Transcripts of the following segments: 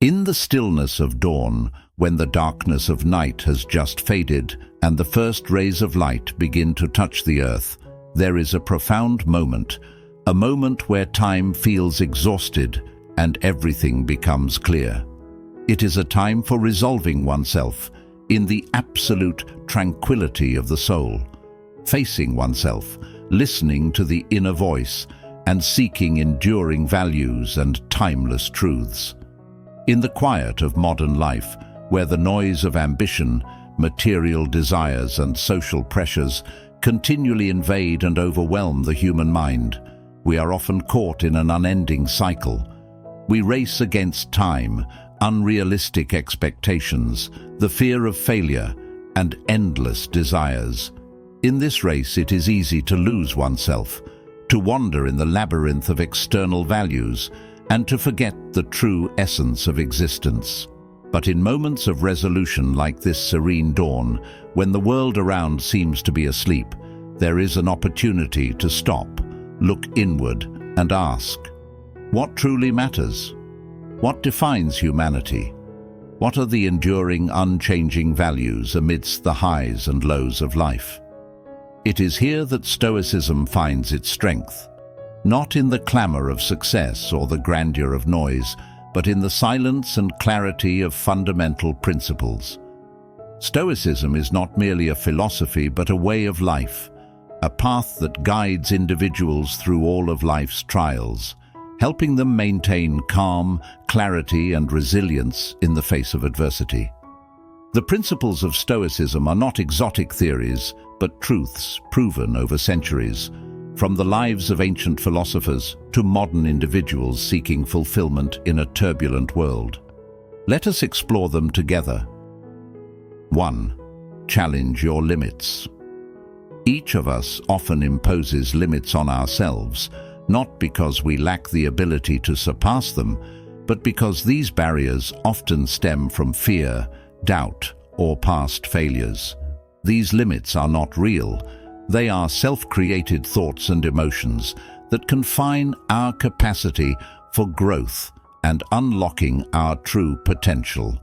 In the stillness of dawn, when the darkness of night has just faded and the first rays of light begin to touch the earth, there is a profound moment, a moment where time feels exhausted and everything becomes clear. It is a time for resolving oneself in the absolute tranquility of the soul, facing oneself, listening to the inner voice, and seeking enduring values and timeless truths. In the quiet of modern life, where the noise of ambition, material desires, and social pressures continually invade and overwhelm the human mind, we are often caught in an unending cycle. We race against time, unrealistic expectations, the fear of failure, and endless desires. In this race, it is easy to lose oneself, to wander in the labyrinth of external values, and to forget the true essence of existence. But in moments of resolution like this serene dawn, when the world around seems to be asleep, there is an opportunity to stop, look inward, and ask, what truly matters? What defines humanity? What are the enduring, unchanging values amidst the highs and lows of life? It is here that Stoicism finds its strength, not in the clamor of success or the grandeur of noise, but in the silence and clarity of fundamental principles. Stoicism is not merely a philosophy but a way of life, a path that guides individuals through all of life's trials, helping them maintain calm, clarity, and resilience in the face of adversity. The principles of Stoicism are not exotic theories, but truths proven over centuries, from the lives of ancient philosophers to modern individuals seeking fulfillment in a turbulent world. Let us explore them together. 1. Challenge your limits. Each of us often imposes limits on ourselves, not because we lack the ability to surpass them, but because these barriers often stem from fear, doubt, or past failures. These limits are not real. They are self-created thoughts and emotions that confine our capacity for growth and unlocking our true potential.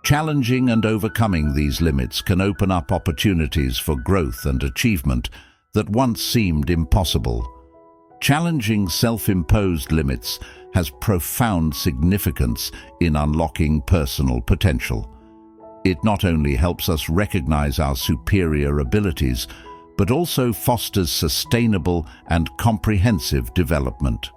Challenging and overcoming these limits can open up opportunities for growth and achievement that once seemed impossible. Challenging self-imposed limits has profound significance in unlocking personal potential. It not only helps us recognize our superior abilities, but also fosters sustainable and comprehensive development.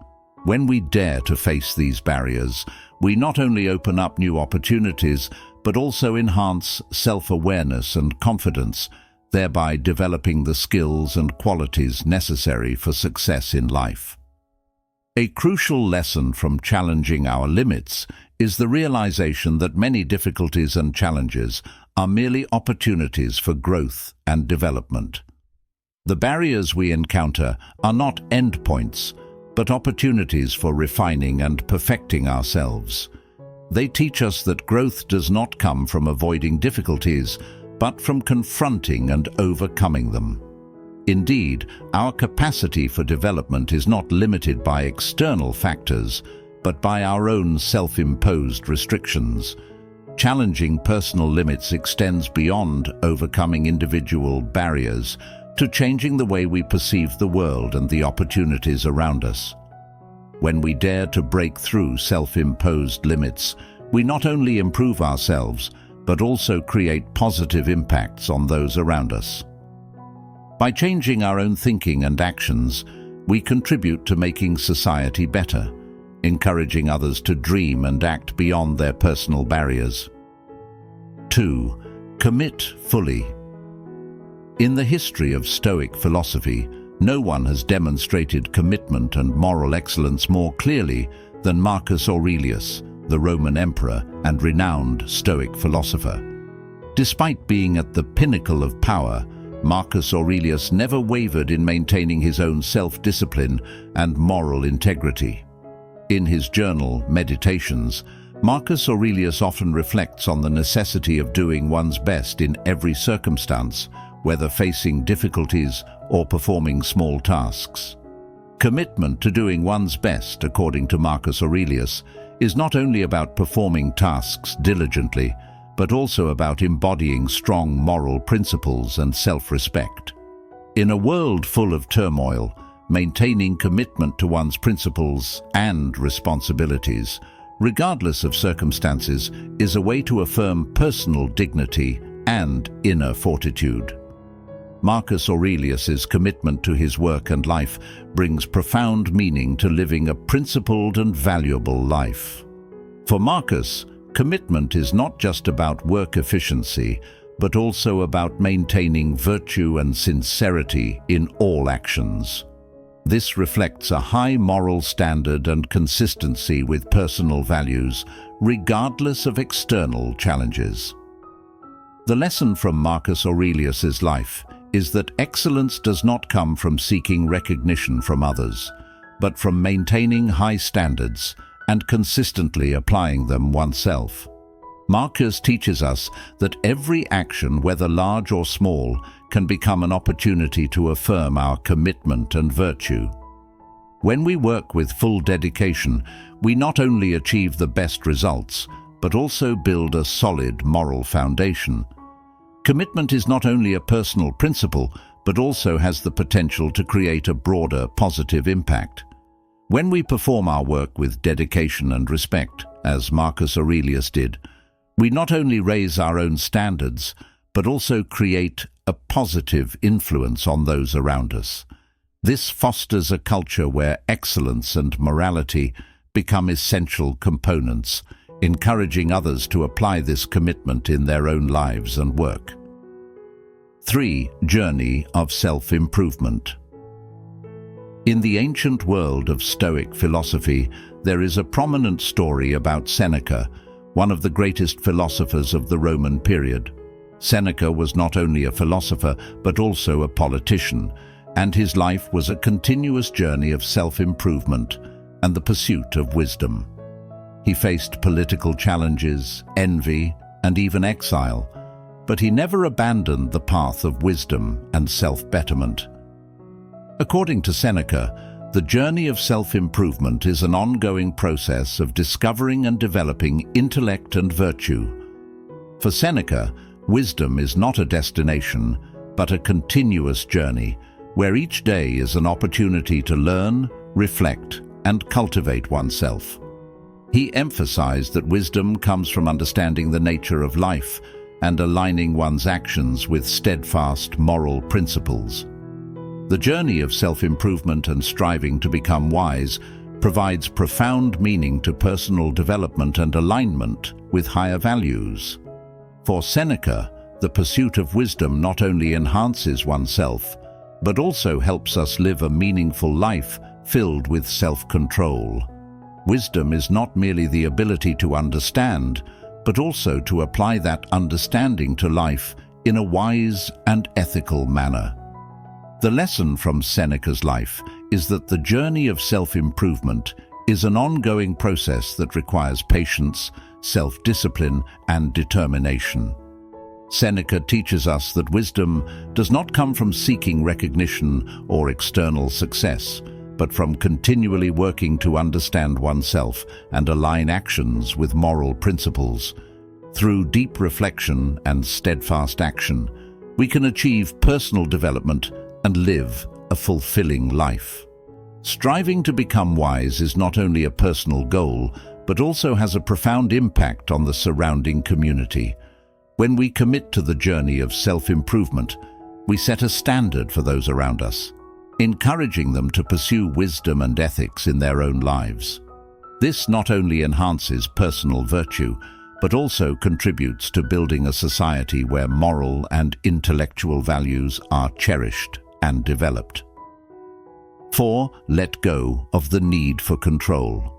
When we dare to face these barriers, we not only open up new opportunities, but also enhance self-awareness and confidence, thereby developing the skills and qualities necessary for success in life. A crucial lesson from challenging our limits is the realization that many difficulties and challenges are merely opportunities for growth and development. The barriers we encounter are not endpoints, but opportunities for refining and perfecting ourselves. They teach us that growth does not come from avoiding difficulties, but from confronting and overcoming them. Indeed, our capacity for development is not limited by external factors, but by our own self-imposed restrictions. Challenging personal limits extends beyond overcoming individual barriers to changing the way we perceive the world and the opportunities around us. When we dare to break through self-imposed limits, we not only improve ourselves, but also create positive impacts on those around us. By changing our own thinking and actions, we contribute to making society better, encouraging others to dream and act beyond their personal barriers. 2. Commit fully. In the history of Stoic philosophy, no one has demonstrated commitment and moral excellence more clearly than Marcus Aurelius, the Roman emperor and renowned Stoic philosopher. Despite being at the pinnacle of power, Marcus Aurelius never wavered in maintaining his own self-discipline and moral integrity. In his journal, Meditations, Marcus Aurelius often reflects on the necessity of doing one's best in every circumstance, whether facing difficulties or performing small tasks. Commitment to doing one's best, according to Marcus Aurelius, is not only about performing tasks diligently, but also about embodying strong moral principles and self-respect. In a world full of turmoil, maintaining commitment to one's principles and responsibilities, regardless of circumstances, is a way to affirm personal dignity and inner fortitude. Marcus Aurelius's commitment to his work and life brings profound meaning to living a principled and valuable life. For Marcus, commitment is not just about work efficiency, but also about maintaining virtue and sincerity in all actions. This reflects a high moral standard and consistency with personal values, regardless of external challenges. The lesson from Marcus Aurelius's life is that excellence does not come from seeking recognition from others, but from maintaining high standards and consistently applying them oneself. Marcus teaches us that every action, whether large or small, can become an opportunity to affirm our commitment and virtue. When we work with full dedication, we not only achieve the best results, but also build a solid moral foundation. Commitment is not only a personal principle, but also has the potential to create a broader positive impact. When we perform our work with dedication and respect, as Marcus Aurelius did, we not only raise our own standards, but also create a positive influence on those around us. This fosters a culture where excellence and morality become essential components, encouraging others to apply this commitment in their own lives and work. 3. Journey of self-improvement. In the ancient world of Stoic philosophy, there is a prominent story about Seneca, one of the greatest philosophers of the Roman period. Seneca was not only a philosopher, but also a politician, and his life was a continuous journey of self-improvement and the pursuit of wisdom. He faced political challenges, envy, and even exile, but he never abandoned the path of wisdom and self-betterment. According to Seneca, the journey of self-improvement is an ongoing process of discovering and developing intellect and virtue. For Seneca, wisdom is not a destination, but a continuous journey, where each day is an opportunity to learn, reflect, and cultivate oneself. He emphasized that wisdom comes from understanding the nature of life and aligning one's actions with steadfast moral principles. The journey of self-improvement and striving to become wise provides profound meaning to personal development and alignment with higher values. For Seneca, the pursuit of wisdom not only enhances oneself, but also helps us live a meaningful life filled with self-control. Wisdom is not merely the ability to understand, but also to apply that understanding to life in a wise and ethical manner. The lesson from Seneca's life is that the journey of self-improvement is an ongoing process that requires patience, self-discipline, and determination. Seneca teaches us that wisdom does not come from seeking recognition or external success, but from continually working to understand oneself and align actions with moral principles. Through deep reflection and steadfast action, we can achieve personal development and live a fulfilling life. Striving to become wise is not only a personal goal, but also has a profound impact on the surrounding community. When we commit to the journey of self-improvement, we set a standard for those around us, encouraging them to pursue wisdom and ethics in their own lives. This not only enhances personal virtue, but also contributes to building a society where moral and intellectual values are cherished and developed. 4. Let go of the need for control.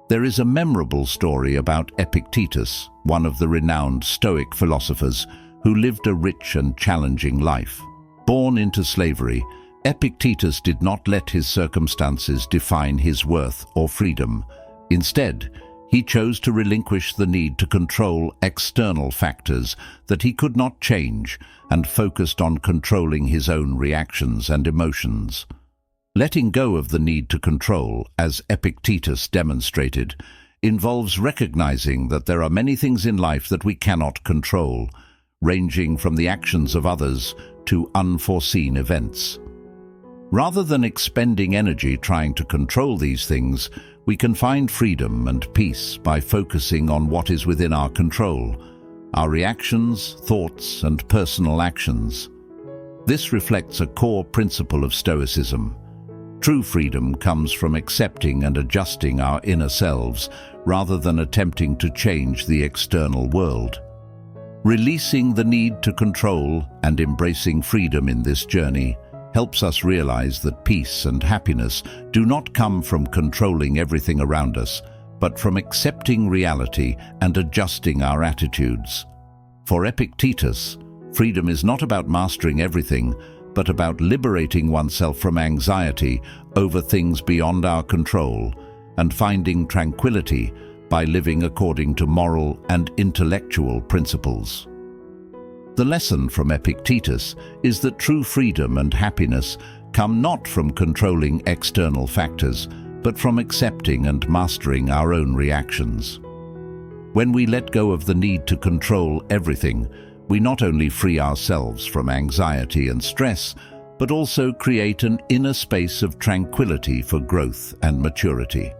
There is a memorable story about Epictetus, one of the renowned Stoic philosophers who lived a rich and challenging life. Born into slavery, Epictetus did not let his circumstances define his worth or freedom. Instead, he chose to relinquish the need to control external factors that he could not change and focused on controlling his own reactions and emotions. Letting go of the need to control, as Epictetus demonstrated, involves recognizing that there are many things in life that we cannot control, ranging from the actions of others to unforeseen events. Rather than expending energy trying to control these things, we can find freedom and peace by focusing on what is within our control, our reactions, thoughts, and personal actions. This reflects a core principle of Stoicism. True freedom comes from accepting and adjusting our inner selves rather than attempting to change the external world. Releasing the need to control and embracing freedom in this journey helps us realize that peace and happiness do not come from controlling everything around us, but from accepting reality and adjusting our attitudes. For Epictetus, freedom is not about mastering everything, but about liberating oneself from anxiety over things beyond our control and finding tranquility by living according to moral and intellectual principles. The lesson from Epictetus is that true freedom and happiness come not from controlling external factors, but from accepting and mastering our own reactions. When we let go of the need to control everything, we not only free ourselves from anxiety and stress, but also create an inner space of tranquility for growth and maturity.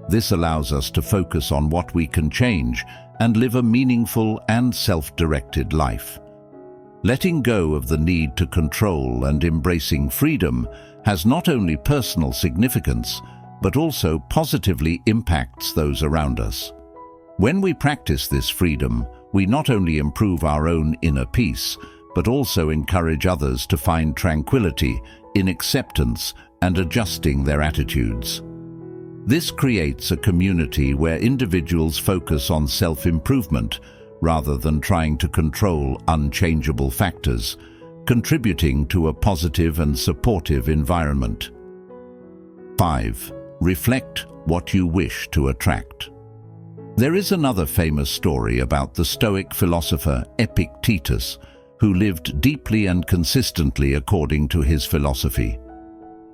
This allows us to focus on what we can change and live a meaningful and self-directed life. Letting go of the need to control and embracing freedom has not only personal significance, but also positively impacts those around us. When we practice this freedom, we not only improve our own inner peace, but also encourage others to find tranquility in acceptance and adjusting their attitudes. This creates a community where individuals focus on self-improvement rather than trying to control unchangeable factors, contributing to a positive and supportive environment. 5. Reflect what you wish to attract. There is another famous story about the Stoic philosopher Epictetus, who lived deeply and consistently according to his philosophy.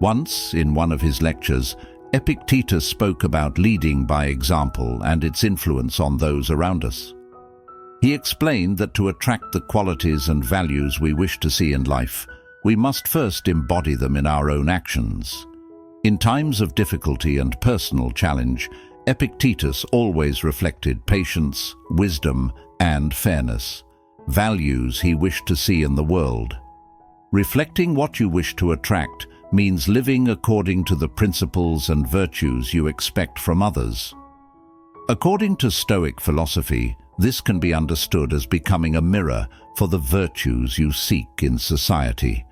Once, in one of his lectures, Epictetus spoke about leading by example and its influence on those around us. He explained that to attract the qualities and values we wish to see in life, we must first embody them in our own actions. In times of difficulty and personal challenge, Epictetus always reflected patience, wisdom, and fairness, values he wished to see in the world. Reflecting what you wish to attract means living according to the principles and virtues you expect from others. According to Stoic philosophy, this can be understood as becoming a mirror for the virtues you seek in society.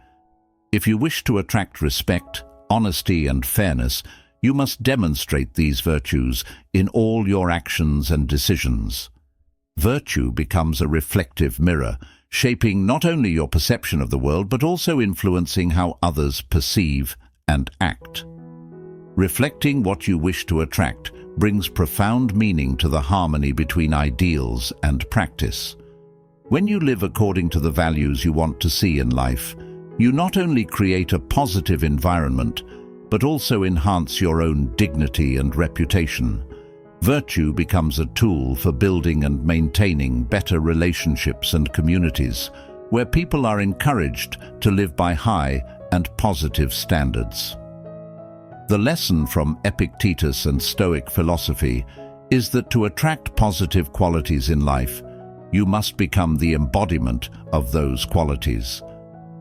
If you wish to attract respect, honesty, and fairness, you must demonstrate these virtues in all your actions and decisions. Virtue becomes a reflective mirror, shaping not only your perception of the world but also influencing how others perceive and act. Reflecting what you wish to attract brings profound meaning to the harmony between ideals and practice. When you live according to the values you want to see in life, you not only create a positive environment, but also enhance your own dignity and reputation. Virtue becomes a tool for building and maintaining better relationships and communities, where people are encouraged to live by high and positive standards. The lesson from Epictetus and Stoic philosophy is that to attract positive qualities in life, you must become the embodiment of those qualities.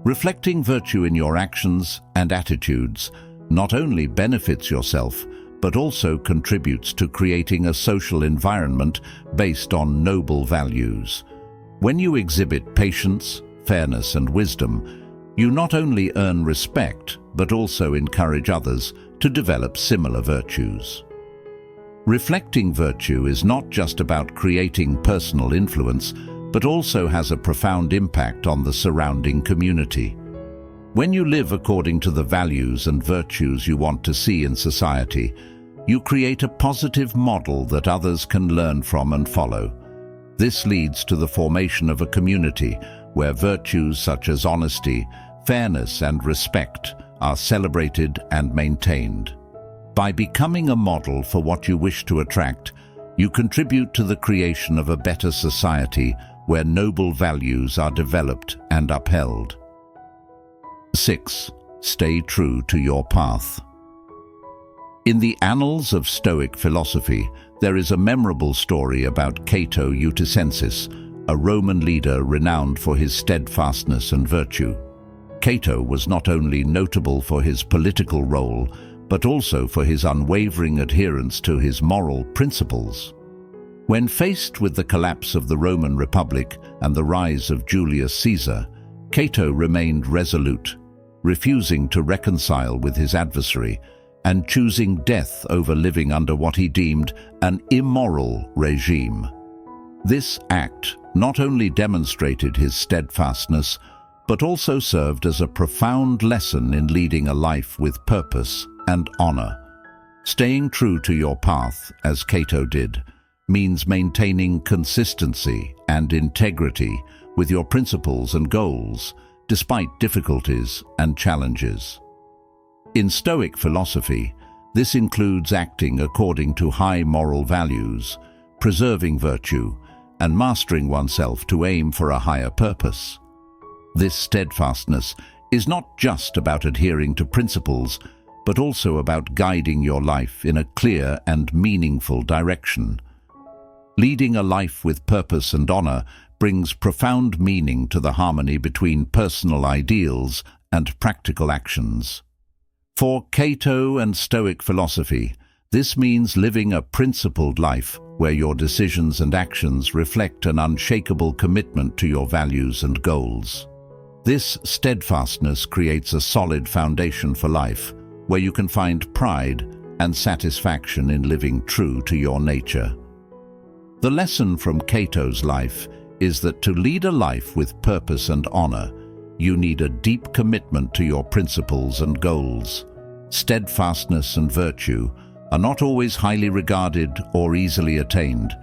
Reflecting virtue in your actions and attitudes not only benefits yourself, but also contributes to creating a social environment based on noble values. When you exhibit patience, fairness, and wisdom, you not only earn respect, but also encourage others to develop similar virtues. Reflecting virtue is not just about creating personal influence, but also has a profound impact on the surrounding community. When you live according to the values and virtues you want to see in society, you create a positive model that others can learn from and follow. This leads to the formation of a community where virtues such as honesty, fairness, and respect are celebrated and maintained. By becoming a model for what you wish to attract, you contribute to the creation of a better society where noble values are developed and upheld. 6. Stay true to your path. In the annals of Stoic philosophy, there is a memorable story about Cato Uticensis, a Roman leader renowned for his steadfastness and virtue. Cato was not only notable for his political role, but also for his unwavering adherence to his moral principles. When faced with the collapse of the Roman Republic and the rise of Julius Caesar, Cato remained resolute, refusing to reconcile with his adversary and choosing death over living under what he deemed an immoral regime. This act not only demonstrated his steadfastness, but also served as a profound lesson in leading a life with purpose and honor. Staying true to your path, as Cato did, means maintaining consistency and integrity with your principles and goals, despite difficulties and challenges. In Stoic philosophy, this includes acting according to high moral values, preserving virtue, and mastering oneself to aim for a higher purpose. This steadfastness is not just about adhering to principles, but also about guiding your life in a clear and meaningful direction. Leading a life with purpose and honor brings profound meaning to the harmony between personal ideals and practical actions. For Cato and Stoic philosophy, this means living a principled life where your decisions and actions reflect an unshakable commitment to your values and goals. This steadfastness creates a solid foundation for life, where you can find pride and satisfaction in living true to your nature. The lesson from Cato's life is that to lead a life with purpose and honor, you need a deep commitment to your principles and goals. Steadfastness and virtue are not always highly regarded or easily attained,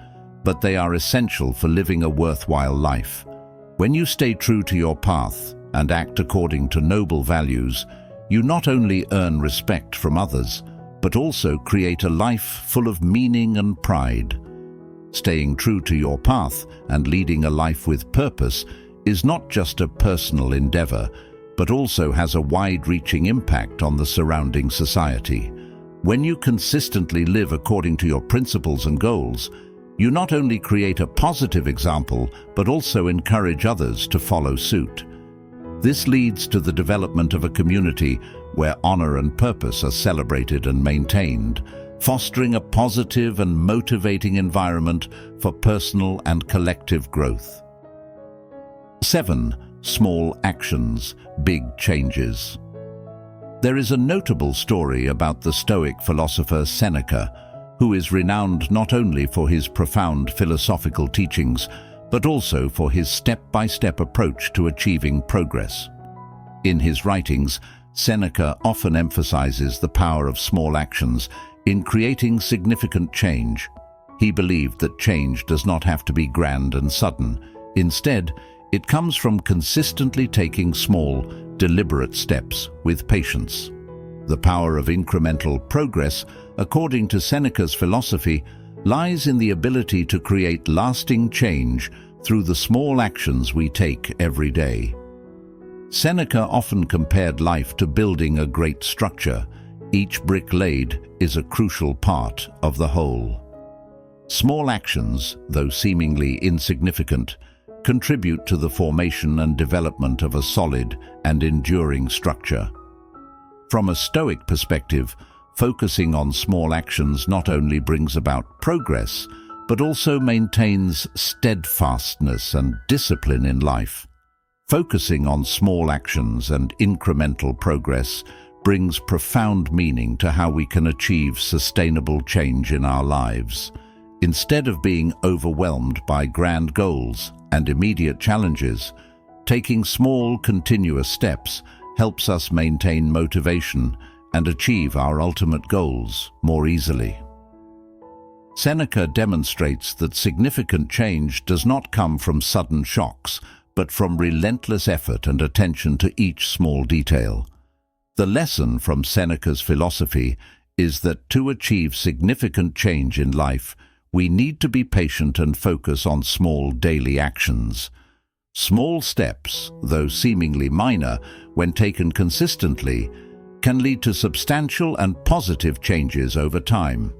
but they are essential for living a worthwhile life. When you stay true to your path and act according to noble values, you not only earn respect from others, but also create a life full of meaning and pride. Staying true to your path and leading a life with purpose is not just a personal endeavor, but also has a wide-reaching impact on the surrounding society. When you consistently live according to your principles and goals, you not only create a positive example, but also encourage others to follow suit. This leads to the development of a community where honor and purpose are celebrated and maintained, fostering a positive and motivating environment for personal and collective growth. 7. Small actions, big changes. There is a notable story about the Stoic philosopher Seneca, who is renowned not only for his profound philosophical teachings, but also for his step-by-step approach to achieving progress. In his writings, Seneca often emphasizes the power of small actions in creating significant change. He believed that change does not have to be grand and sudden. Instead, it comes from consistently taking small, deliberate steps with patience. The power of incremental progress, according to Seneca's philosophy, lies in the ability to create lasting change through the small actions we take every day. Seneca often compared life to building a great structure. Each brick laid is a crucial part of the whole. Small actions, though seemingly insignificant, contribute to the formation and development of a solid and enduring structure. From a Stoic perspective, focusing on small actions not only brings about progress, but also maintains steadfastness and discipline in life. Focusing on small actions and incremental progress brings profound meaning to how we can achieve sustainable change in our lives. Instead of being overwhelmed by grand goals and immediate challenges, taking small, continuous steps helps us maintain motivation and achieve our ultimate goals more easily. Seneca demonstrates that significant change does not come from sudden shocks, but from relentless effort and attention to each small detail. The lesson from Seneca's philosophy is that to achieve significant change in life, we need to be patient and focus on small daily actions. Small steps, though seemingly minor, when taken consistently, can lead to substantial and positive changes over time.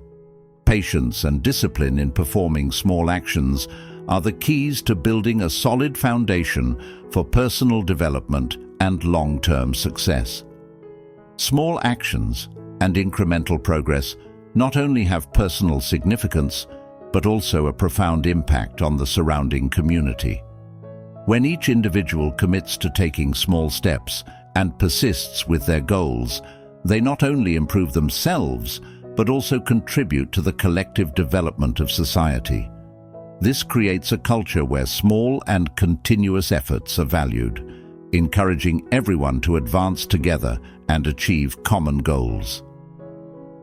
Patience and discipline in performing small actions are the keys to building a solid foundation for personal development and long-term success. Small actions and incremental progress not only have personal significance, but also a profound impact on the surrounding community. When each individual commits to taking small steps and persists with their goals, they not only improve themselves, but also contribute to the collective development of society. This creates a culture where small and continuous efforts are valued, encouraging everyone to advance together and achieve common goals.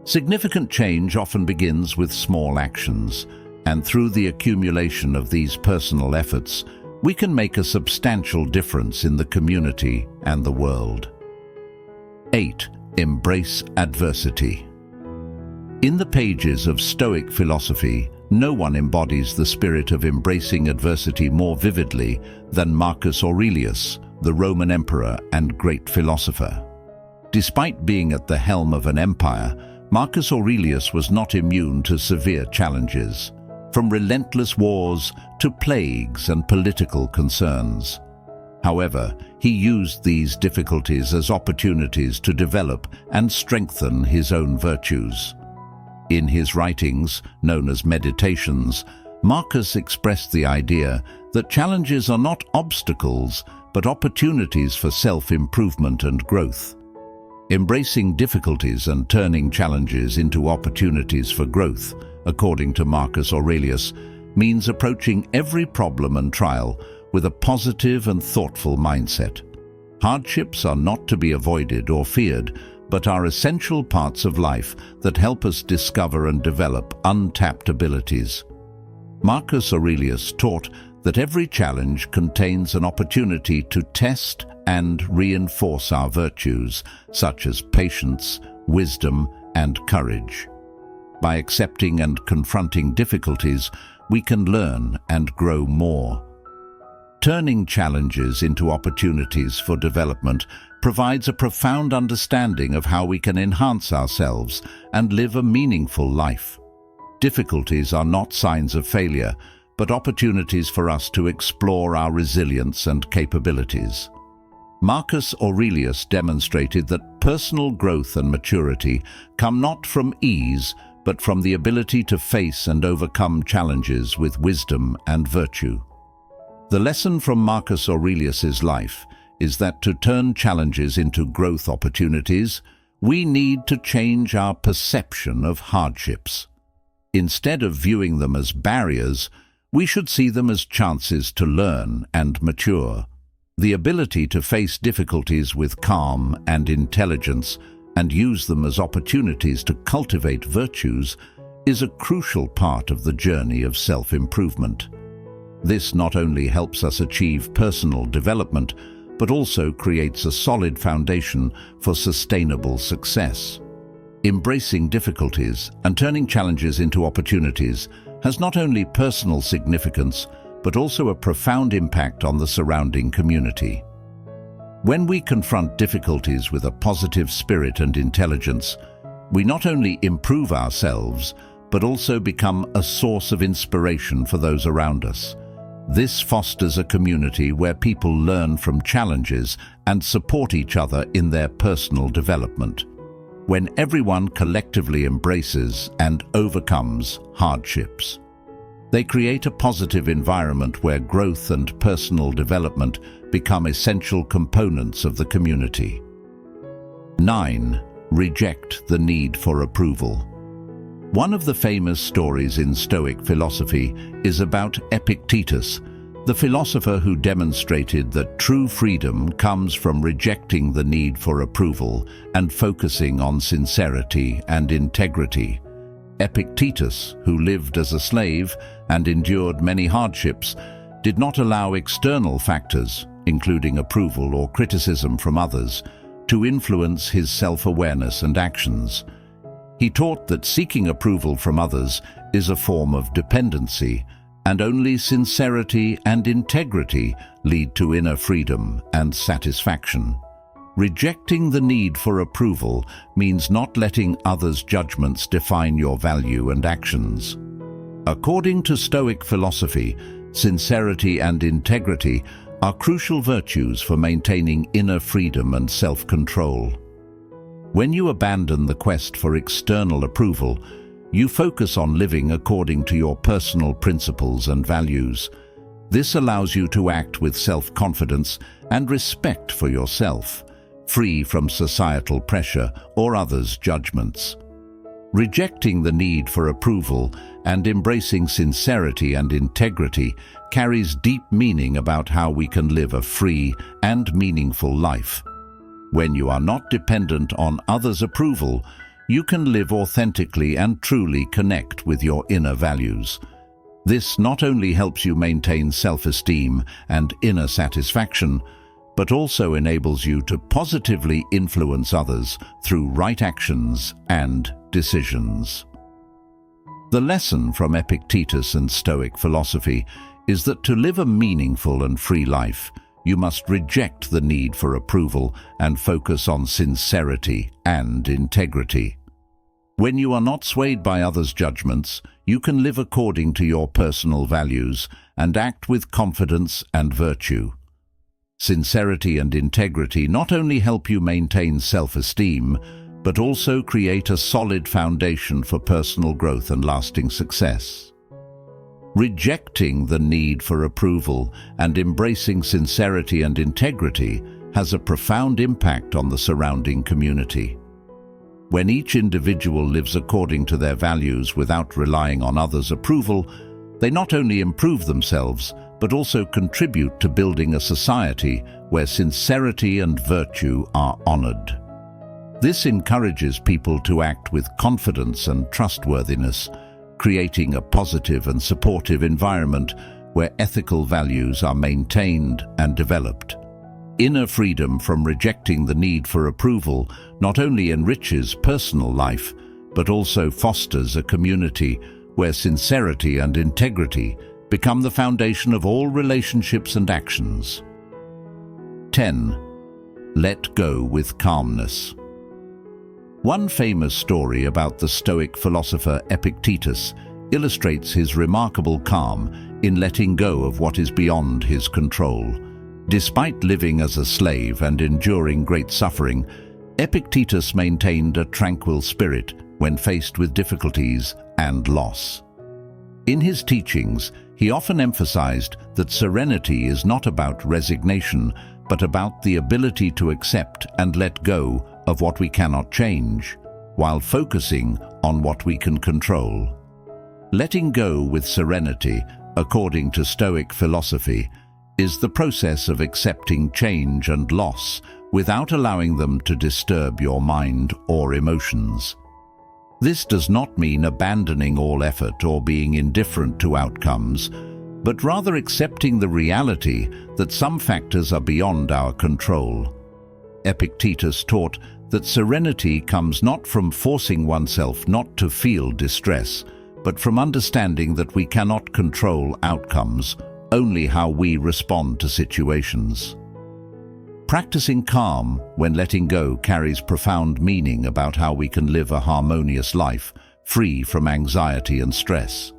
Significant change often begins with small actions, and through the accumulation of these personal efforts, we can make a substantial difference in the community and the world. 8. Embrace adversity. In the pages of Stoic philosophy, no one embodies the spirit of embracing adversity more vividly than Marcus Aurelius, the Roman emperor and great philosopher. Despite being at the helm of an empire, Marcus Aurelius was not immune to severe challenges, from relentless wars to plagues and political concerns. However, he used these difficulties as opportunities to develop and strengthen his own virtues. In his writings, known as Meditations, Marcus expressed the idea that challenges are not obstacles, but opportunities for self-improvement and growth. Embracing difficulties and turning challenges into opportunities for growth, according to Marcus Aurelius, means approaching every problem and trial with a positive and thoughtful mindset. Hardships are not to be avoided or feared, but are essential parts of life that help us discover and develop untapped abilities. Marcus Aurelius taught that every challenge contains an opportunity to test and reinforce our virtues, such as patience, wisdom, and courage. By accepting and confronting difficulties, we can learn and grow more. Turning challenges into opportunities for development provides a profound understanding of how we can enhance ourselves and live a meaningful life. Difficulties are not signs of failure, but opportunities for us to explore our resilience and capabilities. Marcus Aurelius demonstrated that personal growth and maturity come not from ease, but from the ability to face and overcome challenges with wisdom and virtue. The lesson from Marcus Aurelius's life is that to turn challenges into growth opportunities, we need to change our perception of hardships. Instead of viewing them as barriers, we should see them as chances to learn and mature. The ability to face difficulties with calm and intelligence and use them as opportunities to cultivate virtues is a crucial part of the journey of self-improvement. This not only helps us achieve personal development, but also creates a solid foundation for sustainable success. Embracing difficulties and turning challenges into opportunities has not only personal significance, but also a profound impact on the surrounding community. When we confront difficulties with a positive spirit and intelligence, we not only improve ourselves, but also become a source of inspiration for those around us. This fosters a community where people learn from challenges and support each other in their personal development. When everyone collectively embraces and overcomes hardships, they create a positive environment where growth and personal development become essential components of the community. 9. Reject the need for approval. One of the famous stories in Stoic philosophy is about Epictetus, the philosopher who demonstrated that true freedom comes from rejecting the need for approval and focusing on sincerity and integrity. Epictetus, who lived as a slave and endured many hardships, did not allow external factors, including approval or criticism from others, to influence his self-awareness and actions. He taught that seeking approval from others is a form of dependency, and only sincerity and integrity lead to inner freedom and satisfaction. Rejecting the need for approval means not letting others' judgments define your value and actions. According to Stoic philosophy, sincerity and integrity are crucial virtues for maintaining inner freedom and self-control. When you abandon the quest for external approval, you focus on living according to your personal principles and values. This allows you to act with self-confidence and respect for yourself, free from societal pressure or others' judgments. Rejecting the need for approval and embracing sincerity and integrity carries deep meaning about how we can live a free and meaningful life. When you are not dependent on others' approval, you can live authentically and truly connect with your inner values. This not only helps you maintain self-esteem and inner satisfaction, but also enables you to positively influence others through right actions and decisions. The lesson from Epictetus and Stoic philosophy is that to live a meaningful and free life, you must reject the need for approval and focus on sincerity and integrity. When you are not swayed by others' judgments, you can live according to your personal values and act with confidence and virtue. Sincerity and integrity not only help you maintain self-esteem, but also create a solid foundation for personal growth and lasting success. Rejecting the need for approval and embracing sincerity and integrity has a profound impact on the surrounding community. When each individual lives according to their values without relying on others' approval, they not only improve themselves, but also contribute to building a society where sincerity and virtue are honored. This encourages people to act with confidence and trustworthiness, creating a positive and supportive environment where ethical values are maintained and developed. Inner freedom from rejecting the need for approval not only enriches personal life, but also fosters a community where sincerity and integrity become the foundation of all relationships and actions. 10. Let go with calmness. One famous story about the Stoic philosopher Epictetus illustrates his remarkable calm in letting go of what is beyond his control. Despite living as a slave and enduring great suffering, Epictetus maintained a tranquil spirit when faced with difficulties and loss. In his teachings, he often emphasized that serenity is not about resignation, but about the ability to accept and let go of what we cannot change, while focusing on what we can control. Letting go with serenity, according to Stoic philosophy, is the process of accepting change and loss without allowing them to disturb your mind or emotions. This does not mean abandoning all effort or being indifferent to outcomes, but rather accepting the reality that some factors are beyond our control. Epictetus taught that serenity comes not from forcing oneself not to feel distress, but from understanding that we cannot control outcomes, only how we respond to situations. Practicing calm when letting go carries profound meaning about how we can live a harmonious life, free from anxiety and stress.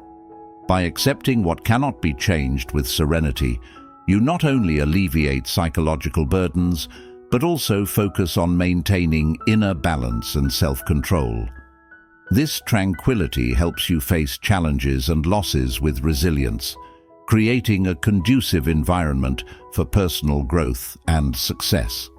By accepting what cannot be changed with serenity, you not only alleviate psychological burdens, but also focus on maintaining inner balance and self-control. This tranquility helps you face challenges and losses with resilience, creating a conducive environment for personal growth and success.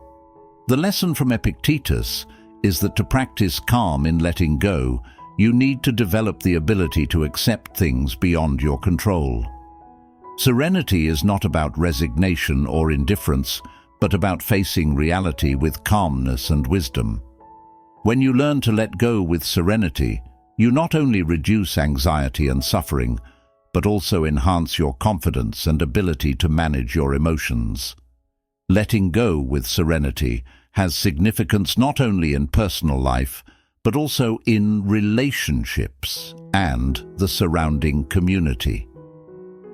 The lesson from Epictetus is that to practice calm in letting go, you need to develop the ability to accept things beyond your control. Serenity is not about resignation or indifference, but about facing reality with calmness and wisdom. When you learn to let go with serenity, you not only reduce anxiety and suffering, but also enhance your confidence and ability to manage your emotions. Letting go with serenity has significance not only in personal life, but also in relationships and the surrounding community.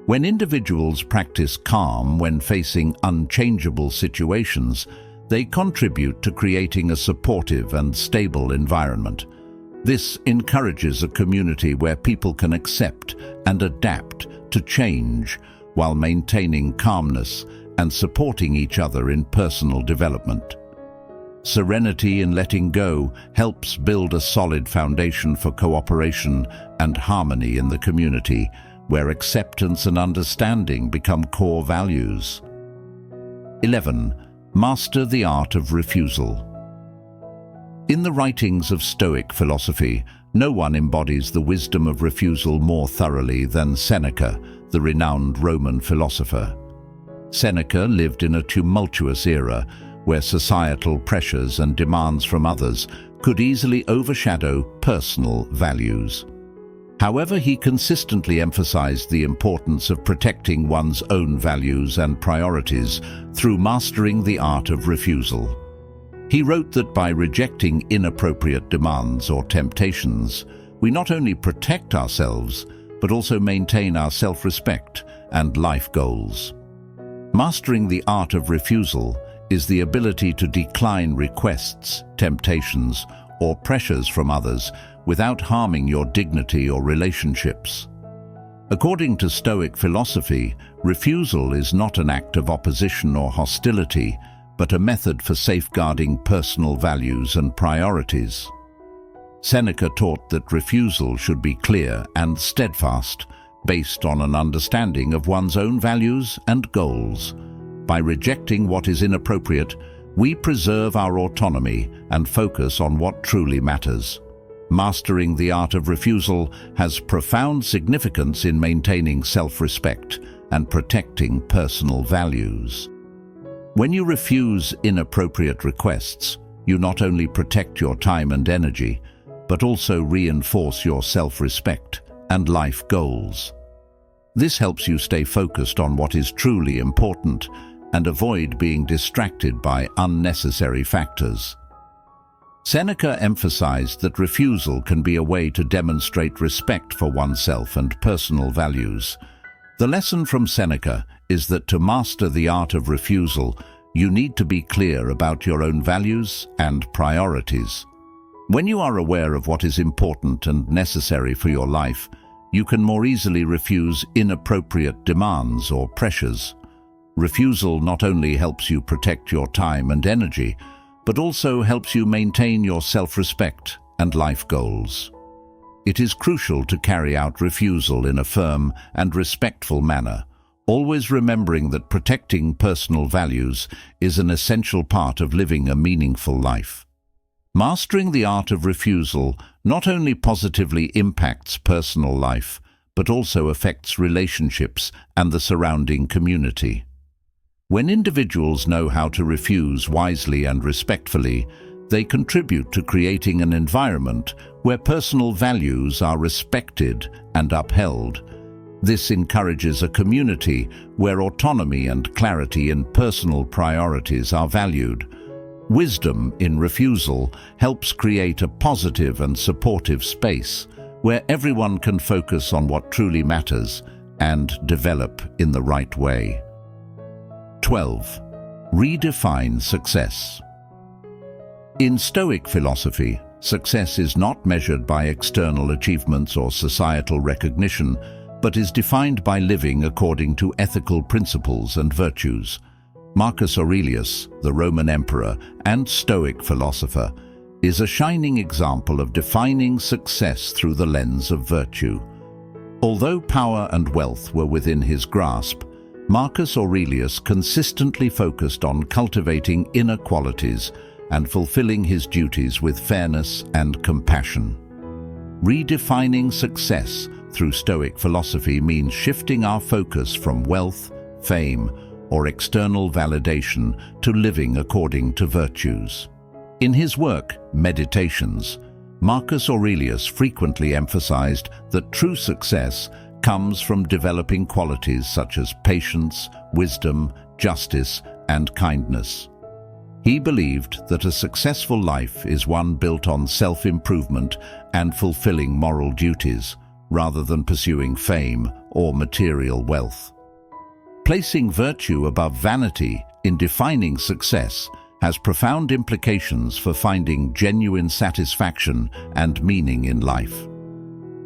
When individuals practice calm when facing unchangeable situations, they contribute to creating a supportive and stable environment. This encourages a community where people can accept and adapt to change while maintaining calmness and supporting each other in personal development. Serenity in letting go helps build a solid foundation for cooperation and harmony in the community, where acceptance and understanding become core values. 11. Master the art of refusal. In the writings of Stoic philosophy, no one embodies the wisdom of refusal more thoroughly than Seneca, the renowned Roman philosopher. Seneca lived in a tumultuous era where societal pressures and demands from others could easily overshadow personal values. However, he consistently emphasized the importance of protecting one's own values and priorities through mastering the art of refusal. He wrote that by rejecting inappropriate demands or temptations, we not only protect ourselves, but also maintain our self-respect and life goals. Mastering the art of refusal is the ability to decline requests, temptations, or pressures from others without harming your dignity or relationships. According to Stoic philosophy, refusal is not an act of opposition or hostility, but a method for safeguarding personal values and priorities. Seneca taught that refusal should be clear and steadfast, based on an understanding of one's own values and goals. By rejecting what is inappropriate, we preserve our autonomy and focus on what truly matters. Mastering the art of refusal has profound significance in maintaining self-respect and protecting personal values. When you refuse inappropriate requests, you not only protect your time and energy, but also reinforce your self-respect and life goals. This helps you stay focused on what is truly important and avoid being distracted by unnecessary factors. Seneca emphasized that refusal can be a way to demonstrate respect for oneself and personal values. The lesson from Seneca is that to master the art of refusal, you need to be clear about your own values and priorities. When you are aware of what is important and necessary for your life, you can more easily refuse inappropriate demands or pressures. Refusal not only helps you protect your time and energy, but also helps you maintain your self-respect and life goals. It is crucial to carry out refusal in a firm and respectful manner, always remembering that protecting personal values is an essential part of living a meaningful life. Mastering the art of refusal not only positively impacts personal life, but also affects relationships and the surrounding community. When individuals know how to refuse wisely and respectfully, they contribute to creating an environment where personal values are respected and upheld. This encourages a community where autonomy and clarity in personal priorities are valued. Wisdom in refusal helps create a positive and supportive space where everyone can focus on what truly matters and develop in the right way. 12. Redefine success. In Stoic philosophy, success is not measured by external achievements or societal recognition, but is defined by living according to ethical principles and virtues. Marcus Aurelius, the Roman emperor and Stoic philosopher, is a shining example of defining success through the lens of virtue. Although power and wealth were within his grasp, Marcus Aurelius consistently focused on cultivating inner qualities and fulfilling his duties with fairness and compassion. Redefining success through Stoic philosophy means shifting our focus from wealth, fame, or external validation to living according to virtues. In his work, Meditations, Marcus Aurelius frequently emphasized that true success comes from developing qualities such as patience, wisdom, justice, and kindness. He believed that a successful life is one built on self-improvement and fulfilling moral duties, rather than pursuing fame or material wealth. Placing virtue above vanity in defining success has profound implications for finding genuine satisfaction and meaning in life.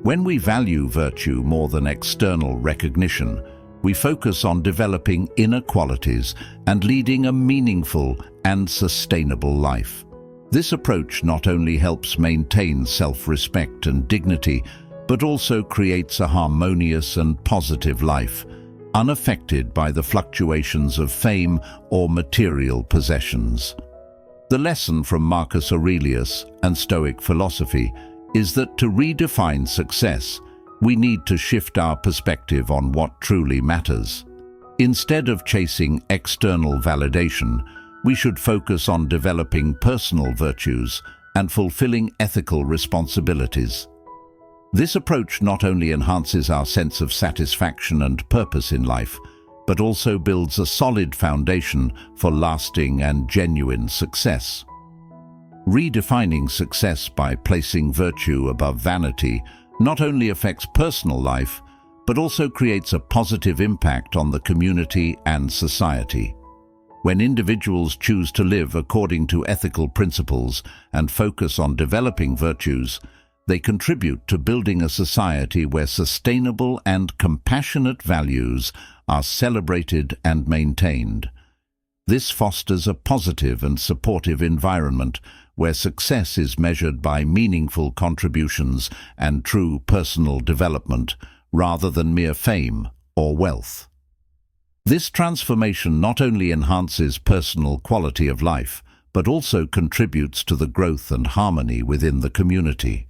When we value virtue more than external recognition, we focus on developing inner qualities and leading a meaningful and sustainable life. This approach not only helps maintain self-respect and dignity, but also creates a harmonious and positive life, unaffected by the fluctuations of fame or material possessions. The lesson from Marcus Aurelius and Stoic philosophy is that to redefine success, we need to shift our perspective on what truly matters. Instead of chasing external validation, we should focus on developing personal virtues and fulfilling ethical responsibilities. This approach not only enhances our sense of satisfaction and purpose in life, but also builds a solid foundation for lasting and genuine success. Redefining success by placing virtue above vanity not only affects personal life, but also creates a positive impact on the community and society. When individuals choose to live according to ethical principles and focus on developing virtues, they contribute to building a society where sustainable and compassionate values are celebrated and maintained. This fosters a positive and supportive environment where success is measured by meaningful contributions and true personal development, rather than mere fame or wealth. This transformation not only enhances personal quality of life, but also contributes to the growth and harmony within the community.